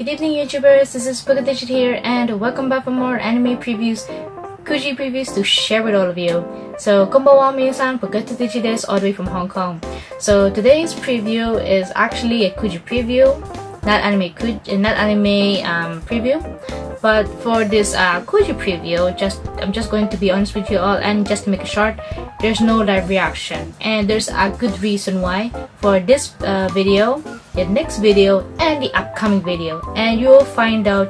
Good evening YouTubers, this is Pokediged here and welcome back for more anime previews, Kuji previews to share with all of you. So konbanwa minasan, Pokediged desu all the way from Hong Kong. So today's preview is actually a Kuji preview, not anime preview. But for this Kuji preview, I'm just going to be honest with you all, and just to make it short, there's no live reaction, and there's a good reason why for this video, the next video, and the upcoming video, and you will find out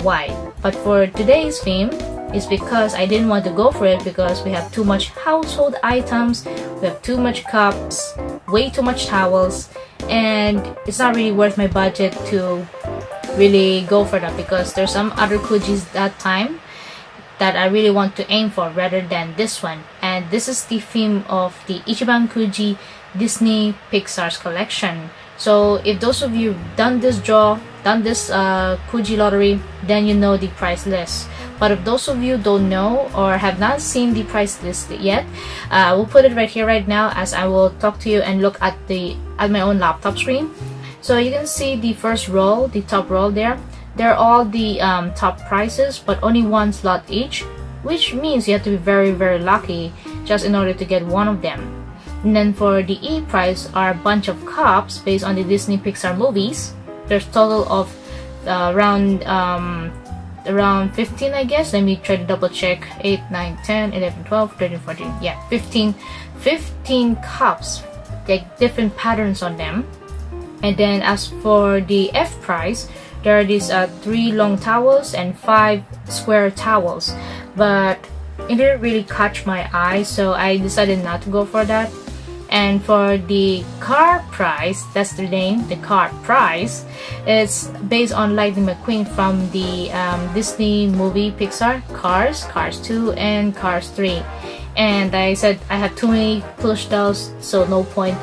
why. But for today's theme is because I didn't want to go for it because we have too much household items, we have too much cups, way too much towels, and it's not really worth my budget to really go for that because there's some other Kujis that time that I really want to aim for rather than this one. And this is the theme of the Ichiban Kuji Disney Pixar's collection. So if those of you done this Kuji lottery, then you know the price list. But if those of you don't know or have not seen the price list yet, we'll put it right here right now as I will talk to you and look at my own laptop screen. So you can see the first row, the top row there. They're all the top prices, but only one slot each, which means you have to be very, very lucky just in order to get one of them. And then for the E prize are a bunch of cups based on the Disney Pixar movies. There's total of around 15, I guess. Let me try to double check. 8, 9, 10, 11, 12, 13, 14. Yeah, 15 cups, like different patterns on them. And then as for the F prize, there are these 3 long towels and 5 square towels, but it didn't really catch my eye, so I decided not to go for that. And for the car prize, that's the name, the car prize, it's based on Lightning McQueen from the Disney movie Pixar, Cars 2 and Cars 3. And I said I had too many plush dolls, so no point.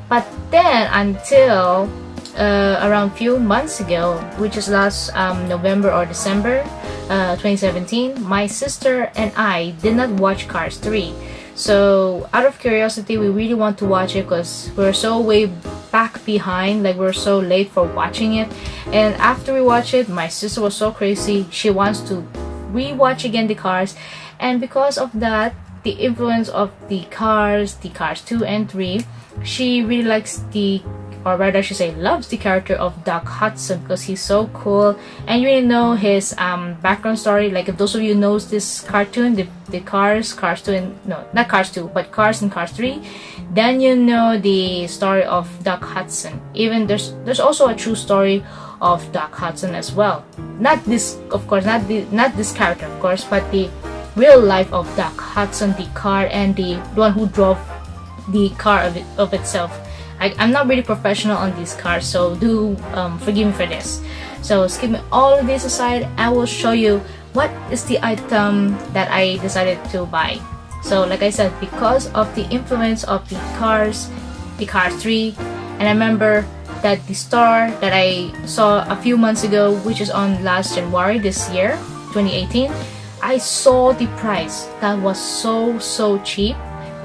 But then until around few months ago, which is last November or December 2017, my sister and I did not watch Cars 3. So out of curiosity, we really want to watch it because we're so way back behind, like we're so late for watching it. And after we watched it, my sister was so crazy, she wants to rewatch again the Cars. And because of that, the influence of the Cars 2 and 3, she really likes or rather I should say loves the character of Doc Hudson because he's so cool, and you really know his background story. Like if those of you knows this cartoon, the Cars 2 and no, not Cars 2 but Cars and Cars 3, then you know the story of Doc Hudson. Even there's also a true story of Doc Hudson as well. Not this, of course, not this character, of course, but the real life of Doc Hudson, the car, and the one who drove the car of itself. I'm not really professional on these cars, so do forgive me for this. So skipping all of this aside, I will show you what is the item that I decided to buy. So like I said, because of the influence of the Cars 3, and I remember that the store that I saw a few months ago, which is on last January this year, 2018, I saw the price that was so cheap.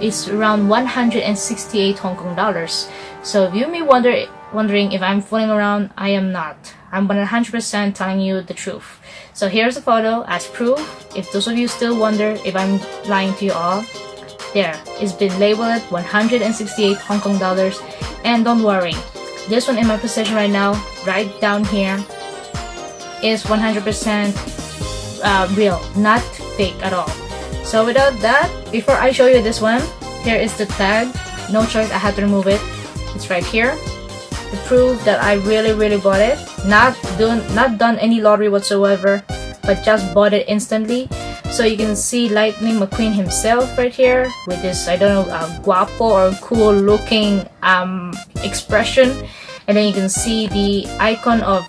It's around 168 Hong Kong dollars. So if you may wondering if I'm fooling around, I am not. I'm 100% telling you the truth. So here's a photo as proof. If those of you still wonder if I'm lying to you all, there, it's been labeled at 168 Hong Kong dollars. And don't worry, this one in my possession right now, right down here, is 100% real, not fake at all. So without that, before I show you this one, here is the tag. No choice, I had to remove it. It's right here to prove that I really bought it. Not done any lottery whatsoever, but just bought it instantly. So you can see Lightning McQueen himself right here with this, I don't know, guapo or cool looking expression. And then you can see the icon of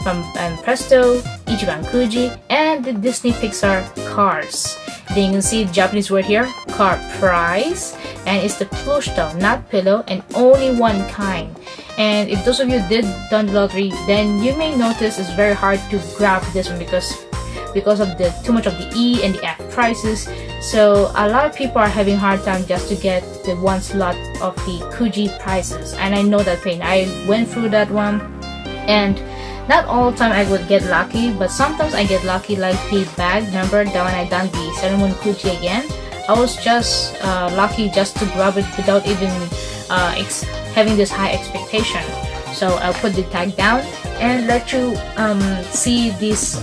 from Presto, Ichiban Kuji, and the Disney Pixar Cars. Then you can see the Japanese word here, car prize, and it's the plush doll, not pillow, and only one kind. And if those of you did done the lottery, then you may notice it's very hard to grab this one because of the too much of the E and the F prices. So a lot of people are having hard time just to get the one slot of the Kuji prices, and I know that pain. I went through that one, and not all the time I would get lucky, but sometimes I get lucky, like the bag. Remember that when I done the Ichiban Kuji again, I was just lucky just to grab it without even having this high expectation. So I'll put the tag down and let you see this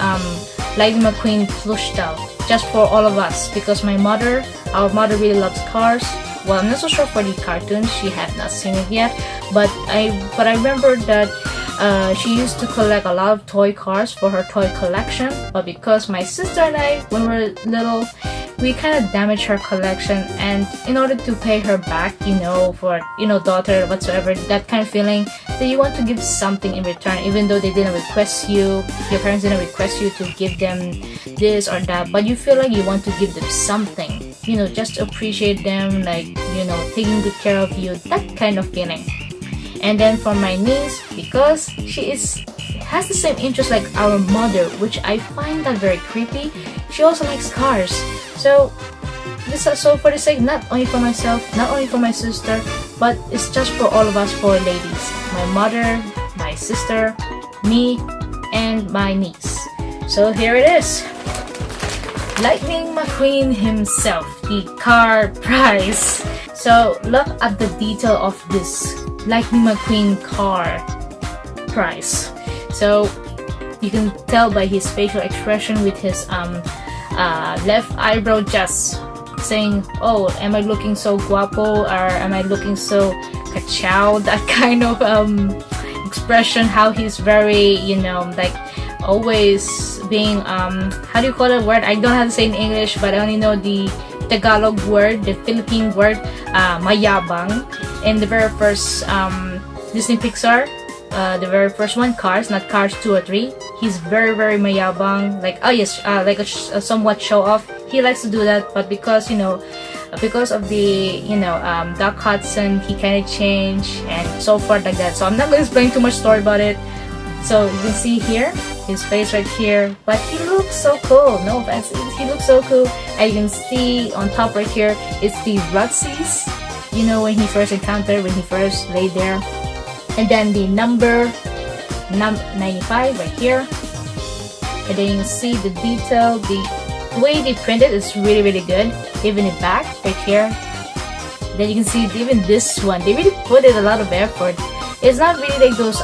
Lightning McQueen plush doll, just for all of us, because our mother really loves cars. Well, I'm not so sure for the cartoon, she had not seen it yet, but I remember that she used to collect a lot of toy cars for her toy collection, but because my sister and I, when we were little, we kind of damaged her collection, and in order to pay her back, for daughter whatsoever, that kind of feeling that you want to give something in return, even though they didn't request you, your parents didn't request you to give them this or that, but you feel like you want to give them something, just appreciate them, like, taking good care of you, that kind of feeling. And then for my niece, because she has the same interest like our mother, which I find that very creepy, she also likes cars. So for the sake, not only for myself, not only for my sister, but it's just for all of us four ladies. My mother, my sister, me, and my niece. So here it is. Lightning McQueen himself, the car prize. So look at the detail of this Lightning McQueen car prize. So you can tell by his facial expression with his left eyebrow just saying, oh, am I looking so guapo, or am I looking so kachao, that kind of expression, how he's very, like always being, how do you call that word? I don't know how to say in English, but I only know the Tagalog word, the Philippine word, mayabang. In the very first Disney Pixar, the very first one, Cars, not Cars 2 or 3, he's very, very mayabang, like, oh yes, like a somewhat show off. He likes to do that, but because of the Doc Hudson, he kind of changed and so forth like that. So I'm not going to explain too much story about it. So you can see here his face right here, but he looks so cool. No offense, he looks so cool. And you can see on top right here, it's the Rutsies. When he first encountered, when he first laid there, and then the number 95 right here, and then you can see the detail, the way they printed is really, really good. Even the back right here, then you can see even this one, they really put in a lot of effort. It's not really like those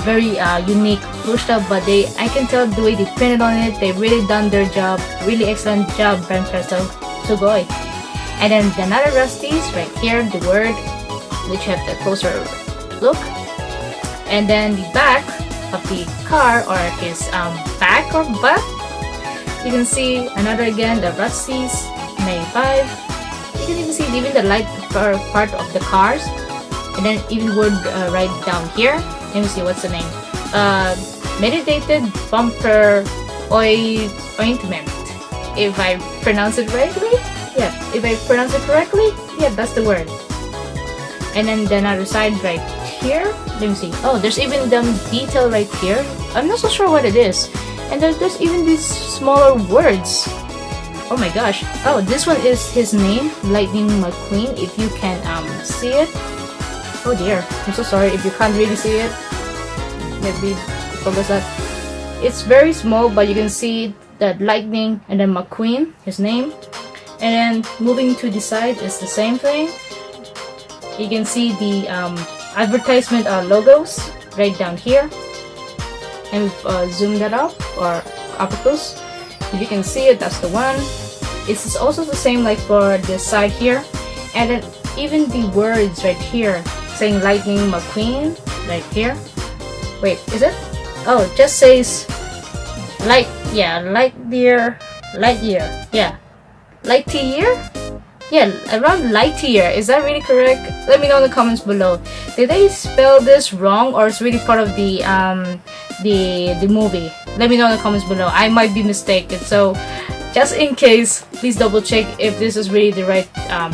very unique push stuff, but I can tell the way they printed on it, they really done their job. Really excellent job, Brand Presto. Sugoi. And then another Rusty's right here, the word, which have the closer look. And then the back of the car, or his back or butt, you can see another again, the Rusty's 95. You can even see even the light part of the cars. And then even word right down here. Let me see, what's the name? Meditated Bumper Ointment. If I pronounce it rightly? Yeah, if I pronounce it correctly? Yeah, that's the word. And then the other side right here. Let me see. Oh, there's even the detail right here. I'm not so sure what it is. And there's even these smaller words. Oh my gosh. Oh, this one is his name, Lightning McQueen, if you can see it. Oh dear, I'm so sorry if you can't really see it. Maybe focus that. It's very small, but you can see that Lightning and then McQueen, his name. And then moving to the side is the same thing. You can see the advertisement logos right down here. And zoom that up, or up close. If you can see it, that's the one. It's also the same like for this side here. And then even the words right here saying Lightning McQueen right here. Wait, is it? Oh, it just says light, yeah, Lightyear, yeah, Lightyear? Yeah, around Lightyear. Is that really correct? Let me know in the comments below. Did they spell this wrong, or it's really part of the movie? Let me know in the comments below. I might be mistaken. So just in case, please double check if this is really the right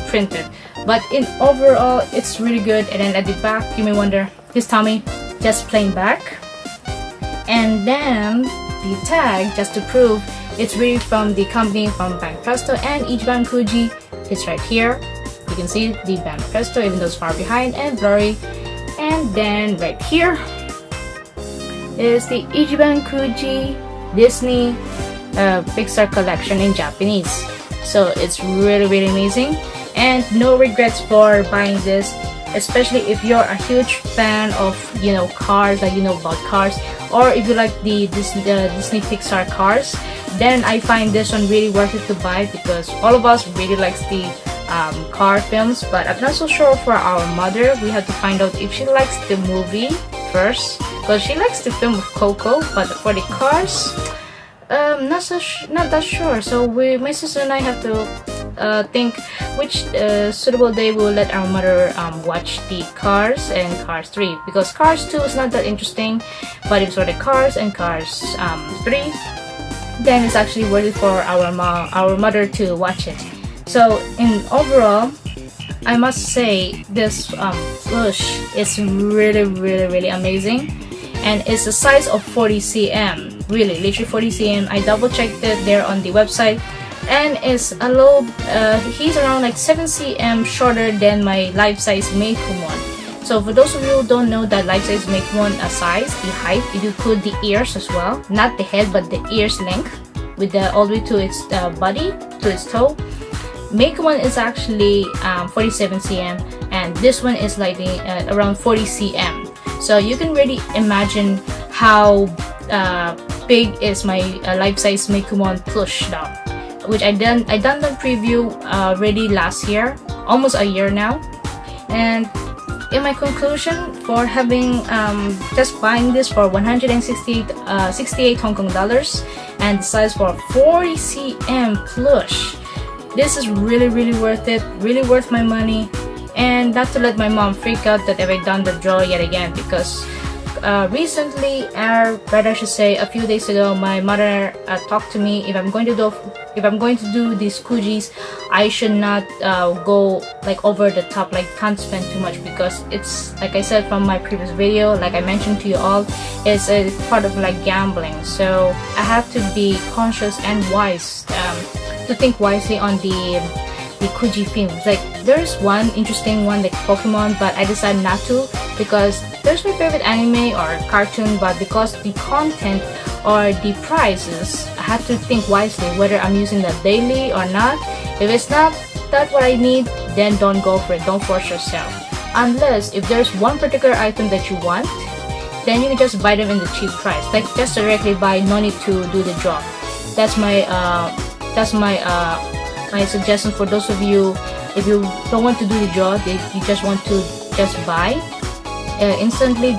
printed. But in overall, it's really good. And then at the back, you may wonder, his tummy, just plain back. And then the tag, just to prove it's really from the company from Bank Presto and Ichiban Kuji. It's right here. You can see the Bank Presto, even though it's far behind and blurry. And then right here, is the Ichiban Kuji Disney Pixar collection in Japanese. So it's really amazing, and no regrets for buying this, especially if you're a huge fan of cars, like about cars, or if you like the Disney Pixar cars, then I find this one really worth it to buy, because all of us really likes the car films. But I'm not so sure for our mother. We have to find out if she likes the movie first, because she likes the film of Coco, but for the cars, not that sure. So my sister and I have to think which suitable day we will let our mother watch the Cars and Cars 3, because Cars 2 is not that interesting, but if it's for the Cars and Cars 3, then it's actually worth it for our mother to watch it. So in overall, I must say this Plush is really amazing, and it's the size of 40 cm, really literally 40 cm. I double checked it there on the website, and it's a little he's around like 7 cm shorter than my life-size Mcqueen. So for those of you who don't know that life-size Mcqueen size, the height, if you include the ears as well, not the head but the ears length, with the all the way to its body, to its toe, Mcqueen is actually 47 cm, and this one is like around 40 cm. So you can really imagine how big is my life-size Mcqueen Plush doll, which I done the preview already last year, almost a year now. And in my conclusion for having just buying this for 168 Hong Kong dollars, and the size for 40 cm Plush, this is really worth it, really worth my money. And not to let my mom freak out that if I done the draw yet again, because recently, or rather I should say a few days ago, my mother talked to me, if I'm going to do these Kujis, I should not go like over the top, like can't spend too much, because it's like I said from my previous video, like I mentioned to you all, it's a part of like gambling. So I have to be conscious and wise, to think wisely on the Kuji films. Like there's one interesting one like Pokemon, but I decided not to, because there's my favorite anime or cartoon, but because the content or the prices, I have to think wisely whether I'm using that daily or not. If it's not that what I need, then don't go for it, don't force yourself. Unless if there's one particular item that you want, then you can just buy them in the cheap price, like just directly buy, no need to do the draw. That's my suggestion for those of you, if you don't want to do the draw, if you just want to just buy instantly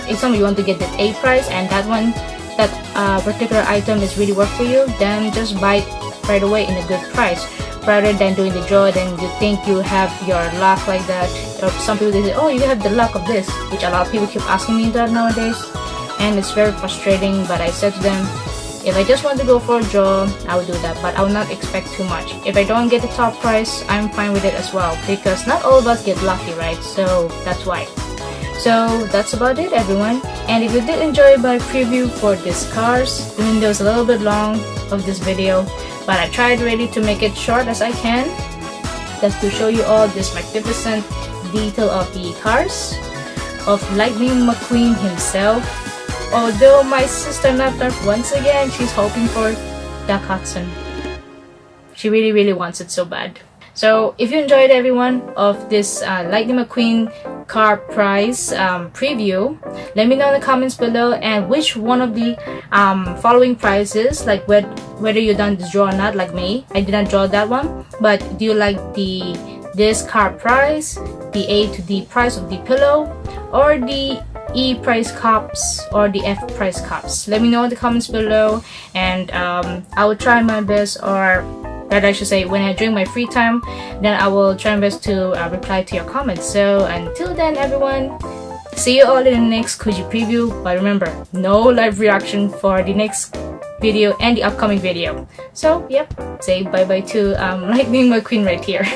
example, you want to get the A price, and that particular item is really worth for you, then just buy it right away in a good price, rather than doing the draw. Then you think you have your luck like that, or some people they say, oh, you have the luck of this, which a lot of people keep asking me that nowadays, and it's very frustrating. But I said to them, if I just want to go for a draw, I will do that, but I will not expect too much. If I don't get the top price, I'm fine with it as well, because not all of us get lucky, right? So that's why. So that's about it, everyone. And if you did enjoy my preview for these cars, even though it's a little bit long of this video, but I tried really to make it short as I can, just to show you all this magnificent detail of the cars of Lightning McQueen himself. Although my sister Nathan, once again, she's hoping for Duck Hudson. She really wants it so bad. So if you enjoyed, everyone, of this Lightning McQueen car price preview, let me know in the comments below, and which one of the following prices, like whether you done this draw or not, like me. I did not draw that one, but do you like this car price, the A to D price of the pillow, or the E price cups, or the F price cups? Let me know in the comments below, and I will try my best, or that I should say, when I during my free time, then I will try my best to reply to your comments. So until then, everyone, see you all in the next Kuji preview. But remember, no live reaction for the next video and the upcoming video. So yep, say bye bye to Lightning McQueen right here.